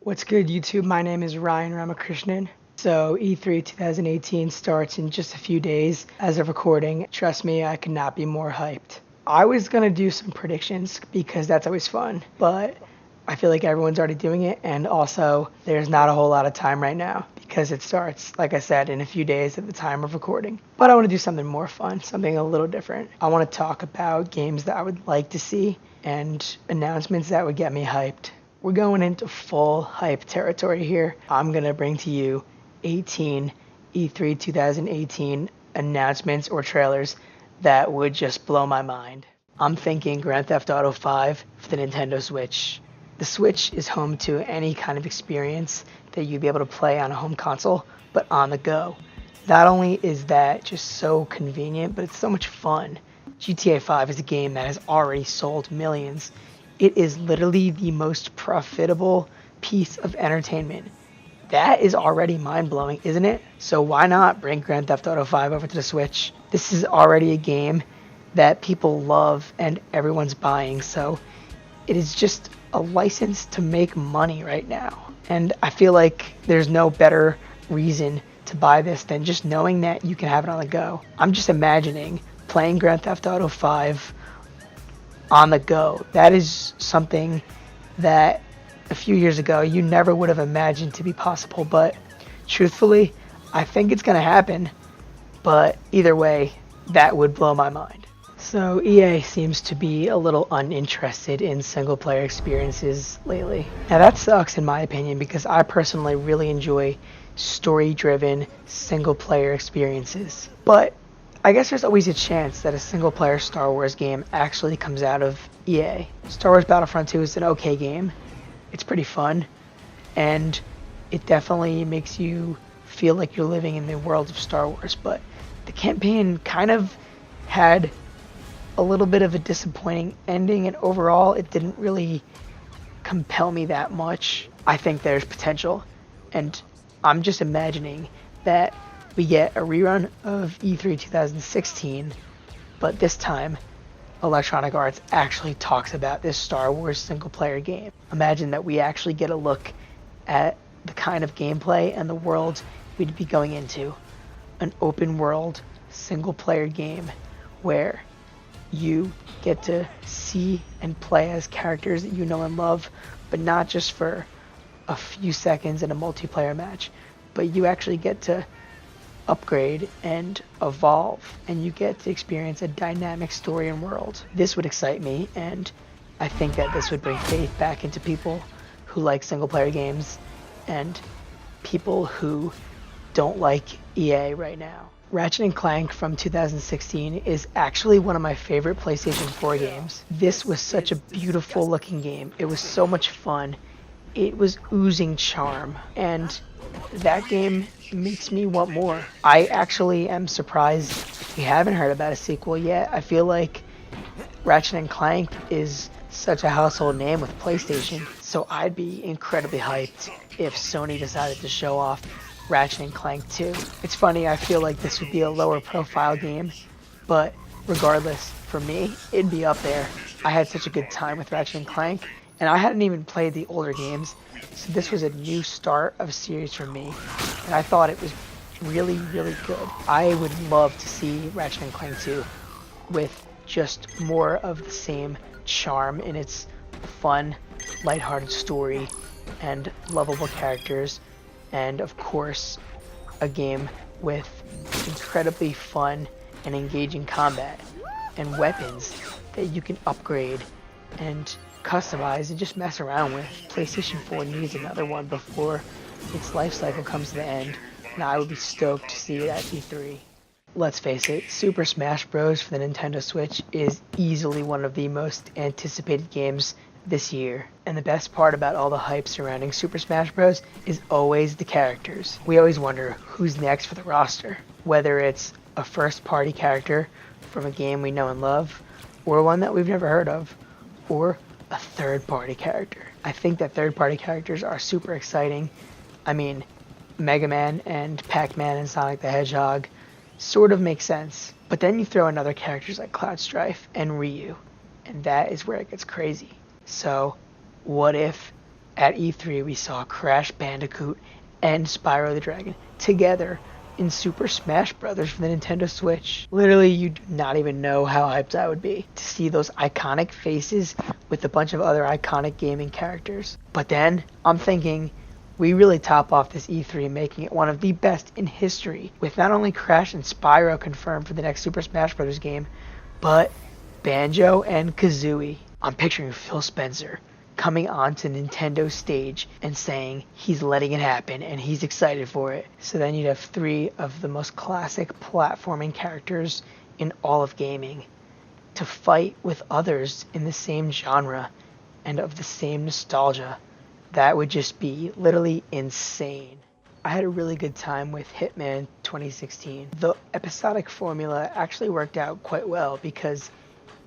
What's good, YouTube? My name is Ryan Ramakrishnan. So, E3 2018 starts in just a few days as of recording. Trust me, I could not be more hyped. I was going to do some predictions because that's always fun, but I feel like everyone's already doing it, and also there's not a whole lot of time right now because it starts, like I said, in a few days at the time of recording. But I want to do something more fun, something a little different. I want to talk about games that I would like to see and announcements that would get me hyped. We're going into full hype territory here. I'm going to bring to you 18 E3 2018 announcements or trailers that would just blow my mind. I'm thinking Grand Theft Auto 5 for the Nintendo Switch. The Switch is home to any kind of experience that you'd be able to play on a home console, but on the go. Not only is that just so convenient, but it's so much fun. GTA 5 is a game that has already sold millions. It is literally the most profitable piece of entertainment. That is already mind-blowing, isn't it? So why not bring Grand Theft Auto 5 over to the Switch? This is already a game that people love and everyone's buying, so it is just a license to make money right now. And I feel like there's no better reason to buy this than just knowing that you can have it on the go. I'm just imagining playing Grand Theft Auto 5 on the go. That is something that a few years ago you never would have imagined to be possible, but truthfully, I think it's going to happen. But either way, that would blow my mind. So EA seems to be a little uninterested in single player experiences lately. Now that sucks in my opinion because I personally really enjoy story driven single player experiences. But I guess there's always a chance that a single-player Star Wars game actually comes out of EA. Star Wars Battlefront 2 is an okay game. It's pretty fun, and it definitely makes you feel like you're living in the world of Star Wars, but the campaign kind of had a little bit of a disappointing ending, and overall it didn't really compel me that much. I think there's potential, and I'm just imagining that we get a rerun of E3 2016, but this time Electronic Arts actually talks about this Star Wars single-player game. Imagine that we actually get a look at the kind of gameplay and the world we'd be going into. An open-world single-player game where you get to see and play as characters that you know and love, but not just for a few seconds in a multiplayer match, but you actually get to upgrade and evolve, and you get to experience a dynamic story and world. This would excite me, and I think that this would bring faith back into people who like single player games and people who don't like EA right now. Ratchet Clank from 2016 is actually one of my favorite PlayStation 4 games. This was such a beautiful looking game. It was so much fun. It was oozing charm, and that game makes me want more. I actually am surprised we haven't heard about a sequel yet. I feel like Ratchet & Clank is such a household name with PlayStation, so I'd be incredibly hyped if Sony decided to show off Ratchet & Clank 2. It's funny, I feel like this would be a lower profile game, but regardless, for me, it'd be up there. I had such a good time with Ratchet & Clank, and I hadn't even played the older games, so this was a new start of a series for me, and I thought it was really, really good. I would love to see Ratchet & Clank 2 with just more of the same charm in its fun, lighthearted story and lovable characters, and of course, a game with incredibly fun and engaging combat and weapons that you can upgrade and customize and just mess around with. PlayStation 4 needs another one before its life cycle comes to the end, and I would be stoked to see it at E3. Let's face it, Super Smash Bros. For the Nintendo Switch is easily one of the most anticipated games this year. And the best part about all the hype surrounding Super Smash Bros. Is always the characters. We always wonder who's next for the roster, whether it's a first-party character from a game we know and love, or one that we've never heard of, or a third-party character. I think that third-party characters are super exciting. I mean, Mega Man and Pac-Man and Sonic the Hedgehog sort of make sense. But then you throw in other characters like Cloud Strife and Ryu, and that is where it gets crazy. So, what if At E3, we saw Crash Bandicoot and Spyro the Dragon together in Super Smash Bros. For the Nintendo Switch. Literally, you do not even know how hyped I would be to see those iconic faces with a bunch of other iconic gaming characters. But then, I'm thinking, we really top off this E3, making it one of the best in history, with not only Crash and Spyro confirmed for the next Super Smash Bros. Game, but Banjo and Kazooie. I'm picturing Phil Spencer coming onto Nintendo's stage and saying he's letting it happen and he's excited for it. So then you'd have three of the most classic platforming characters in all of gaming to fight with others in the same genre and of the same nostalgia. That would just be literally insane. I had a really good time with Hitman 2016. The episodic formula actually worked out quite well because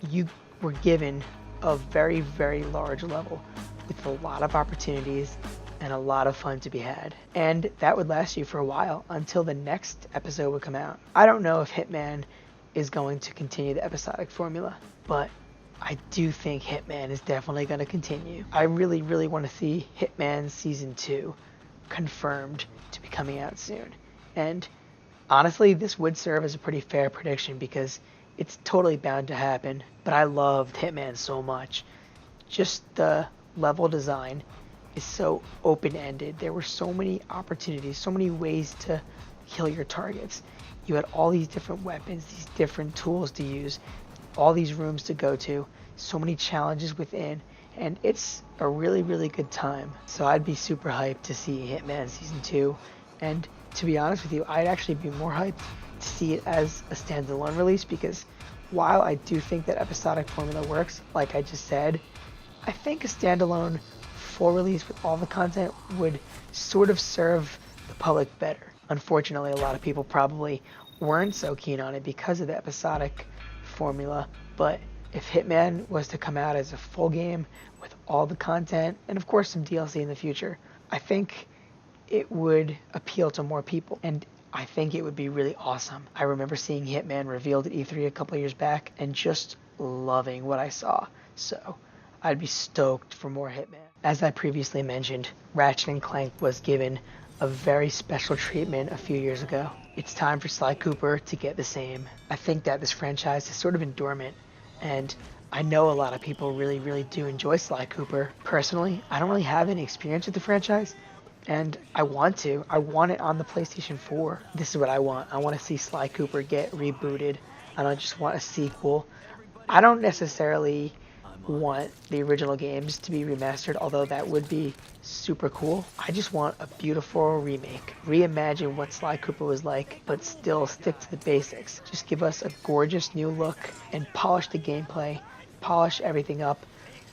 you were given a very, very large level with a lot of opportunities and a lot of fun to be had. And that would last you for a while until the next episode would come out. I don't know if Hitman is going to continue the episodic formula, but I do think Hitman is definitely going to continue. I really, really want to see Hitman Season 2 confirmed to be coming out soon. And honestly, this would serve as a pretty fair prediction because it's totally bound to happen. But I loved Hitman so much. Just the level design is so open-ended. There were so many opportunities, so many ways to kill your targets. You had all these different weapons, these different tools to use, all these rooms to go to, so many challenges within, and it's a really, really good time. So I'd be super hyped to see Hitman Season 2, and to be honest with you, I'd actually be more hyped to see it as a standalone release, because while I do think that episodic formula works, like I just said, I think a standalone full release with all the content would sort of serve the public better. Unfortunately, a lot of people probably weren't so keen on it because of the episodic formula, but if Hitman was to come out as a full game with all the content, and of course some DLC in the future, I think it would appeal to more people, and I think it would be really awesome. I remember seeing Hitman revealed at E3 a couple years back and just loving what I saw, so I'd be stoked for more Hitman. As I previously mentioned, Ratchet Clank was given a very special treatment a few years ago. It's time for Sly Cooper to get the same. I think that this franchise is sort of in dormant, and I know a lot of people really, really do enjoy Sly Cooper. Personally, I don't really have any experience with the franchise, and I want to. I want it on the PlayStation 4. This is what I want. I want to see Sly Cooper get rebooted. I don't just want a sequel. I don't necessarily want the original games to be remastered, although that would be super cool. I just want a beautiful remake. Reimagine what Sly Cooper was like, but still stick to the basics. Just give us a gorgeous new look and polish the gameplay, polish everything up,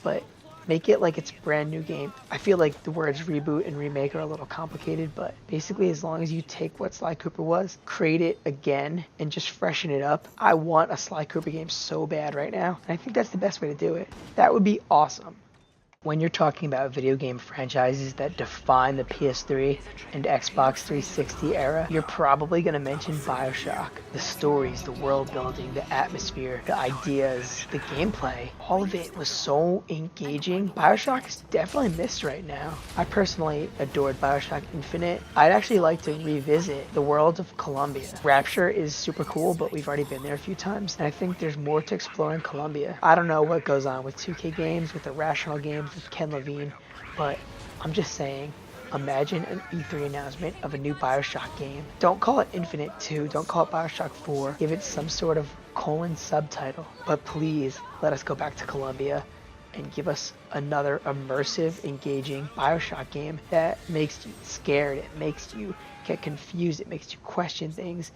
but make it like it's a brand new game. I feel like the words reboot and remake are a little complicated, but basically as long as you take what Sly Cooper was, create it again, and just freshen it up. I want a Sly Cooper game so bad right now, and I think that's the best way to do it. That would be awesome. When you're talking about video game franchises that define the PS3 and Xbox 360 era, you're probably going to mention Bioshock. The stories, the world building, the atmosphere, the ideas, the gameplay, all of it was so engaging. Bioshock is definitely missed right now. I personally adored Bioshock Infinite. I'd actually like to revisit the world of Columbia. Rapture is super cool, but we've already been there a few times, and I think there's more to explore in Columbia. I don't know what goes on with 2K games, with Irrational Games, with Ken Levine, but I'm just saying, imagine an E3 announcement of a new Bioshock game. Don't call it Infinite 2, don't call it Bioshock 4, give it some sort of colon subtitle, but please let us go back to Columbia and give us another immersive, engaging Bioshock game that makes you scared, it makes you get confused, it makes you question things,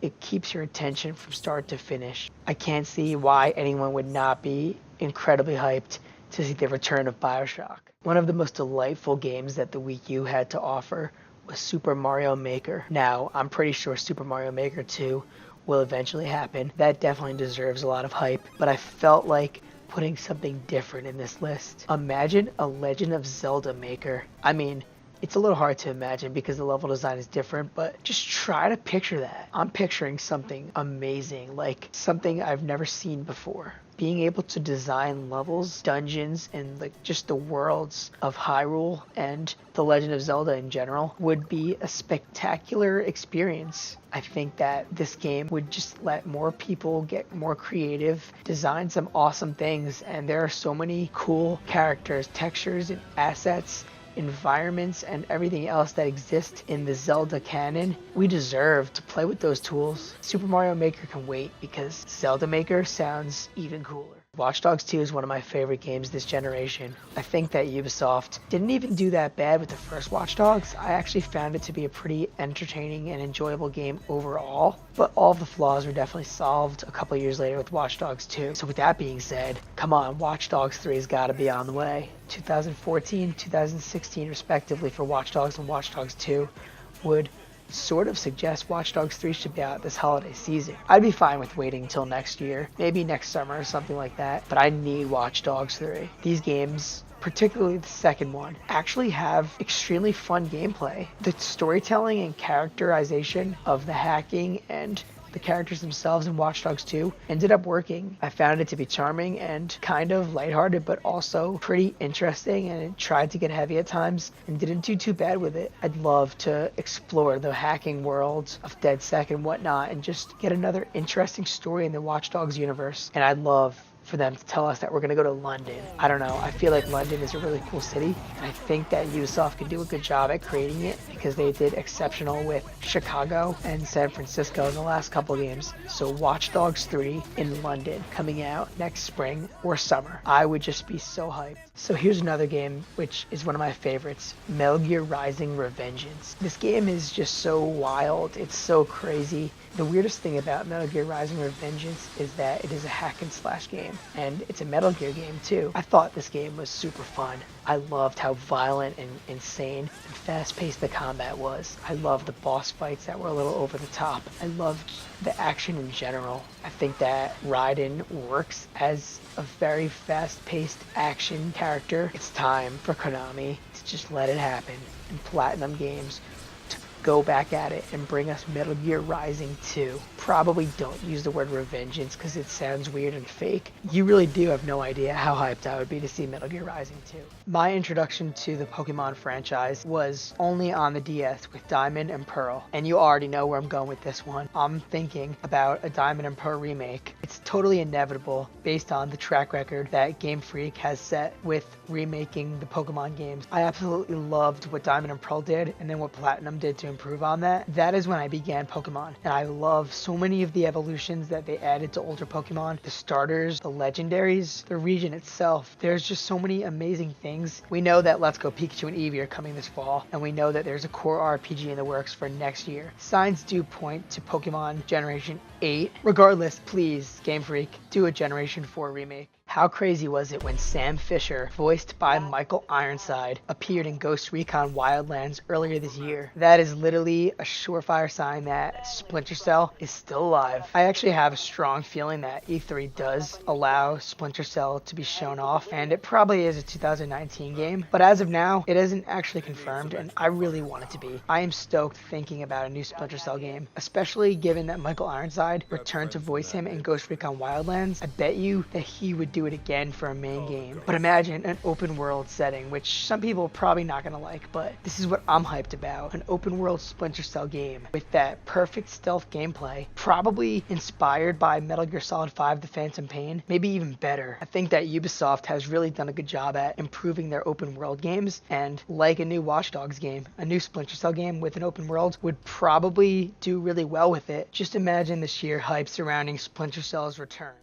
it keeps your attention from start to finish. I can't see why anyone would not be incredibly hyped to see the return of Bioshock. One of the most delightful games that the Wii U had to offer was Super Mario Maker. Now, I'm pretty sure Super Mario Maker 2 will eventually happen. That definitely deserves a lot of hype, but I felt like putting something different in this list. Imagine a Legend of Zelda Maker. I mean, it's a little hard to imagine because the level design is different, but just try to picture that. I'm picturing something amazing, like something I've never seen before. being able to design levels, dungeons, and like just the worlds of Hyrule and The Legend of Zelda in general would be a spectacular experience. I think that this game would just let more people get more creative, design some awesome things, and there are so many cool characters, textures, and assets, environments, and everything else that exists in the Zelda canon. We deserve to play with those tools. Super Mario Maker can wait because Zelda Maker sounds even cooler. Watch Dogs 2 is one of my favorite games this generation. I think that Ubisoft didn't even do that bad with the first Watch Dogs. I actually found it to be a pretty entertaining and enjoyable game overall, but all of the flaws were definitely solved a couple years later with Watch Dogs 2. So with that being said, come on, Watch Dogs 3 has got to be on the way. 2014, 2016 respectively for Watch Dogs and Watch Dogs 2 would sort of suggest Watch Dogs 3 should be out this holiday season. I'd be fine with waiting until next year, maybe next summer or something like that, but I need Watch Dogs 3. These games, particularly the second one, actually have extremely fun gameplay. The storytelling and characterization of the hacking and the characters themselves in Watch Dogs 2 ended up working. I found it to be charming and kind of lighthearted, but also pretty interesting, and it tried to get heavy at times and didn't do too bad with it. I'd love to explore the hacking worlds of DedSec and whatnot and just get another interesting story in the Watch Dogs universe. And I'd love for them to tell us that we're going to go to London. I don't know. I feel like London is a really cool city, and I think that Ubisoft could do a good job at creating it because they did exceptional with Chicago and San Francisco in the last couple games. So Watch Dogs 3 in London coming out next spring or summer. I would just be so hyped. So here's another game which is one of my favorites, Metal Gear Rising: Revengeance. This game is just so wild. It's so crazy. The weirdest thing about Metal Gear Rising: Revengeance is that it is a hack and slash game, and it's a Metal Gear game too. I thought this game was super fun. I loved how violent and insane and fast-paced the combat was. I loved the boss fights that were a little over the top. I loved the action in general. I think that Raiden works as a very fast-paced action character. It's time for Konami to just let it happen, and Platinum Games to go back at it and bring us Metal Gear Rising 2. Probably don't use the word Revengeance because it sounds weird and fake. You really do have no idea how hyped I would be to see Metal Gear Rising 2. My introduction to the Pokemon franchise was only on the DS with Diamond and Pearl, and you already know where I'm going with this one. I'm thinking about a Diamond and Pearl remake. It's totally inevitable based on the track record that Game Freak has set with remaking the Pokemon games. I absolutely loved what Diamond and Pearl did, and then what Platinum did to improve on that. That is when I began Pokemon, and I love so many of the evolutions that they added to older Pokemon. The starters, the legendaries, the region itself. There's just so many amazing things. We know that Let's Go Pikachu and Eevee are coming this fall, and we know that there's a core RPG in the works for next year. Signs do point to Pokemon Generation 8. Regardless, please, Game Freak, do a Generation 4 remake. How crazy was it when Sam Fisher, voiced by Michael Ironside, appeared in Ghost Recon Wildlands earlier this year? That is literally a surefire sign that Splinter Cell is still alive. I actually have a strong feeling that E3 does allow Splinter Cell to be shown off, and it probably is a 2019 game, but as of now, it isn't actually confirmed, and I really want it to be. I am stoked thinking about a new Splinter Cell game, especially given that Michael Ironside returned to voice him in Ghost Recon Wildlands. I bet you that he would do it again for a main game. But imagine an open world setting, which some people are probably not gonna like, but this is what I'm hyped about. An open world Splinter Cell game with that perfect stealth gameplay, probably inspired by Metal Gear Solid 5 The Phantom Pain, maybe even better. I think that Ubisoft has really done a good job at improving their open world games, and like a new Watch Dogs game, a new Splinter Cell game with an open world would probably do really well with it. Just imagine the sheer hype surrounding Splinter Cell's return.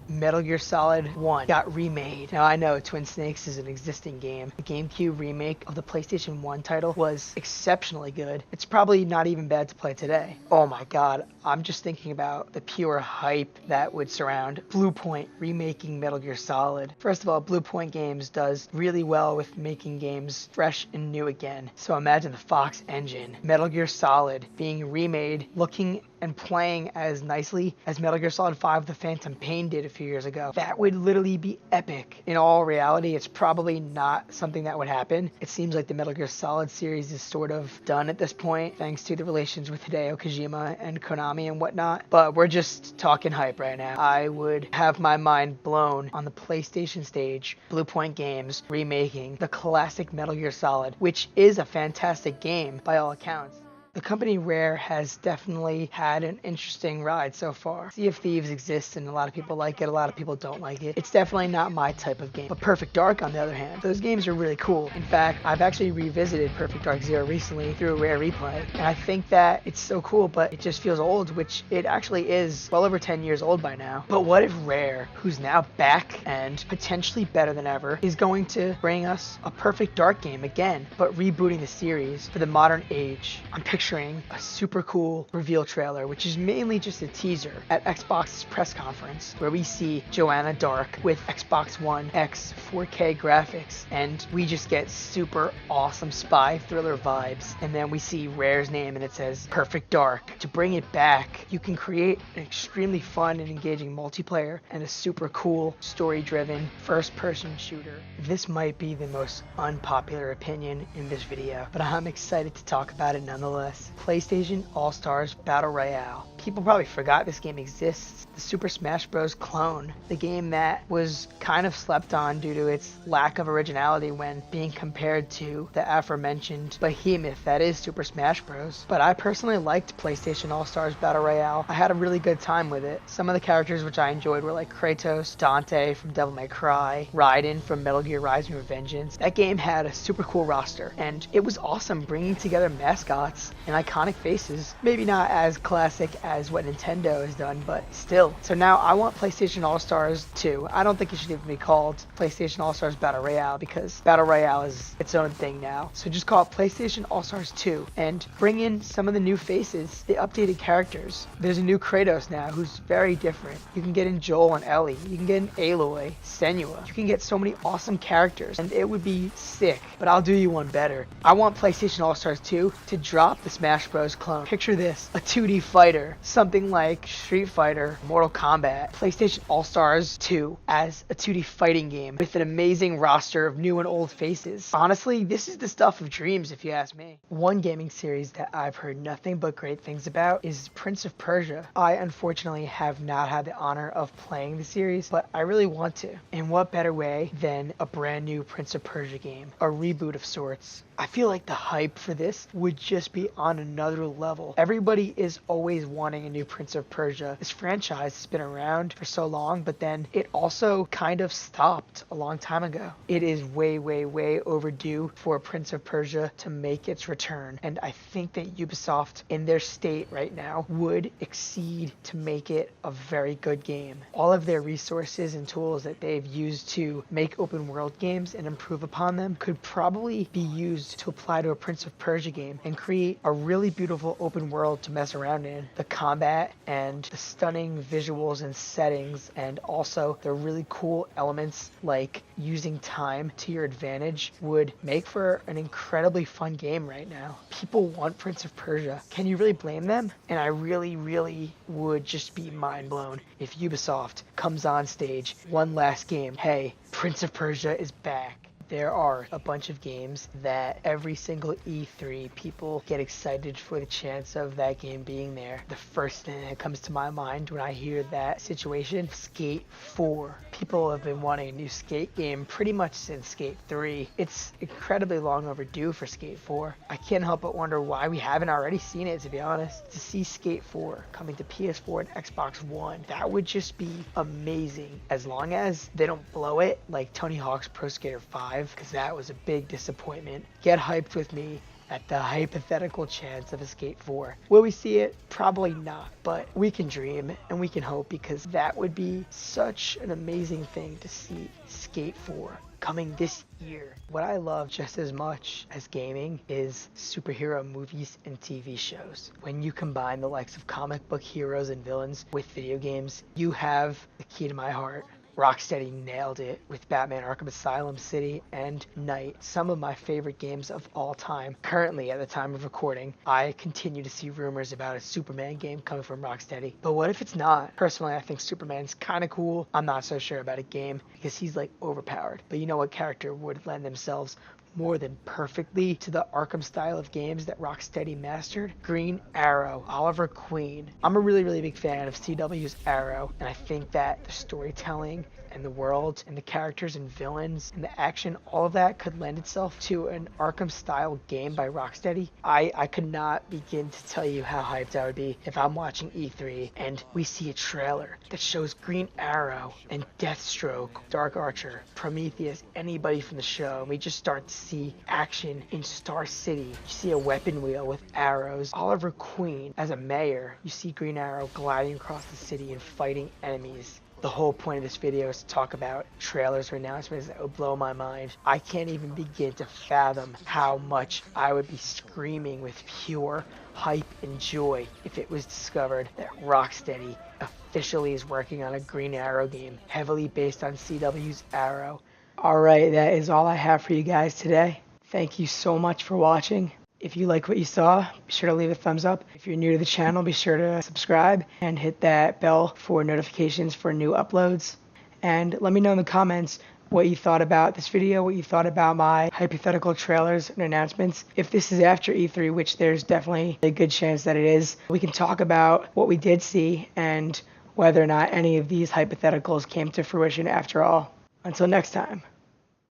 Metal Gear Solid 1 got remade. Now I know Twin Snakes is an existing game. The GameCube remake of the PlayStation 1 title was exceptionally good. It's probably not even bad to play today. Oh my god, I'm just thinking about the pure hype that would surround Blue Point remaking Metal Gear Solid. First of all, Blue Point Games does really well with making games fresh and new again. So imagine the Fox engine, Metal Gear Solid being remade, looking and playing as nicely as Metal Gear Solid 5 The Phantom Pain did a few years ago. That would literally be epic. In all reality, it's probably not something that would happen. It seems like the Metal Gear Solid series is sort of done at this point, thanks to the relations with Hideo Kojima and Konami and whatnot. But we're just talking hype right now. I would have my mind blown on the PlayStation stage, Blue Point Games remaking the classic Metal Gear Solid, which is a fantastic game by all accounts. The company Rare has definitely had an interesting ride so far. Sea of Thieves exists and a lot of people like it, a lot of people don't like it. It's definitely not my type of game. But Perfect Dark, on the other hand, those games are really cool. In fact, I've actually revisited Perfect Dark Zero recently through a Rare replay, and I think that it's so cool, but it just feels old, which it actually is well over 10 years old by now. But what if Rare, who's now back and potentially better than ever, is going to bring us a Perfect Dark game again, but rebooting the series for the modern age? I'm picturing a super cool reveal trailer, which is mainly just a teaser at Xbox's press conference, where we see Joanna Dark with Xbox One X 4K graphics, and we just get super awesome spy thriller vibes. And then we see Rare's name and it says Perfect Dark. To bring it back, you can create an extremely fun and engaging multiplayer and a super cool story-driven first-person shooter. This might be the most unpopular opinion in this video, but I'm excited to talk about it nonetheless. PlayStation AllStars Battle Royale. People probably forgot this game exists. The Super Smash Bros. Clone, the game that was kind of slept on due to its lack of originality when being compared to the aforementioned behemoth that is Super Smash Bros. But I personally liked PlayStation AllStars Battle Royale. I had a really good time with it. Some of the characters which I enjoyed were like Kratos, Dante from Devil May Cry, Raiden from Metal Gear Rising Revengeance. That game had a super cool roster, and it was awesome bringing together mascots and iconic faces. Maybe not as classic as what Nintendo has done, but still. So now I want PlayStation All-Stars 2. I don't think it should even be called PlayStation All-Stars Battle Royale, because Battle Royale is its own thing now. So just call it PlayStation All-Stars 2 and bring in some of the new faces, the updated characters. There's a new Kratos now who's very different. You can get in Joel and Ellie. You can get in Aloy, Senua. You can get so many awesome characters, and it would be sick. But I'll do you one better. I want PlayStation All-Stars 2 to drop the Smash Bros. Clone. Picture this, a 2D fighter, something like Street Fighter, Mortal Kombat. PlayStation All-Stars 2 as a 2D fighting game with an amazing roster of new and old faces. Honestly, this is the stuff of dreams if you ask me. One gaming series that I've heard nothing but great things about is Prince of Persia. I unfortunately have not had the honor of playing the series, but I really want to. And what better way than a brand new Prince of Persia game, a reboot of sorts. I feel like the hype for this would just be on another level. Everybody is always wanting a new Prince of Persia. This franchise has been around for so long, but then it also kind of stopped a long time ago. It is way, way, way overdue for Prince of Persia to make its return, and I think that Ubisoft in their state right now would exceed to make it a very good game. All of their resources and tools that they've used to make open world games and improve upon them could probably be used to apply to a Prince of Persia game and create a really beautiful open world to mess around in. The combat and the stunning visuals and settings, and also the really cool elements like using time to your advantage, would make for an incredibly fun game right now. People want Prince of Persia. Can you really blame them? And I really, really would just be mind blown if Ubisoft comes on stage, one last game. Hey, Prince of Persia is back. There are a bunch of games that every single E3 people get excited for the chance of that game being there. The first thing that comes to my mind when I hear that situation, Skate 4. People have been wanting a new Skate game pretty much since Skate 3. It's incredibly long overdue for Skate 4. I can't help but wonder why we haven't already seen it, to be honest. To see Skate 4 coming to PS4 and Xbox One, that would just be amazing, as long as they don't blow it like Tony Hawk's Pro Skater 5, because that was a big disappointment. Get hyped with me at the hypothetical chance of a Skate 4. Will we see it? Probably not, but we can dream and we can hope, because that would be such an amazing thing to see Skate 4 coming this year. What I love just as much as gaming is superhero movies and TV shows. When you combine the likes of comic book heroes and villains with video games, you have the key to my heart. Rocksteady nailed it with Batman Arkham Asylum, City, and Night. Some of my favorite games of all time. Currently, at the time of recording, I continue to see rumors about a Superman game coming from Rocksteady. But what if it's not? Personally, I think Superman's kind of cool. I'm not so sure about a game because he's like overpowered. But you know what character would lend themselves more than perfectly to the Arkham style of games that Rocksteady mastered? Green Arrow, Oliver Queen. I'm a really big fan of CW's Arrow, and I think that the storytelling and the world and the characters and villains and the action, all of that could lend itself to an Arkham style game by Rocksteady. I could not begin to tell you how hyped I would be if I'm watching E3 and we see a trailer that shows Green Arrow and Deathstroke, Dark Archer, Prometheus, anybody from the show, and we just start to see action in Star City. You see a weapon wheel with arrows. Oliver Queen as a mayor. You see Green Arrow gliding across the city and fighting enemies. The whole point of this video is to talk about trailers or announcements that would blow my mind. I can't even begin to fathom how much I would be screaming with pure hype and joy if it was discovered that Rocksteady officially is working on a Green Arrow game, heavily based on CW's Arrow. Alright, that is all I have for you guys today. Thank you so much for watching. If you like what you saw, be sure to leave a thumbs up. If you're new to the channel, be sure to subscribe and hit that bell for notifications for new uploads. And let me know in the comments what you thought about this video, what you thought about my hypothetical trailers and announcements. If this is after E3, which there's definitely a good chance that it is, we can talk about what we did see and whether or not any of these hypotheticals came to fruition after all. Until next time.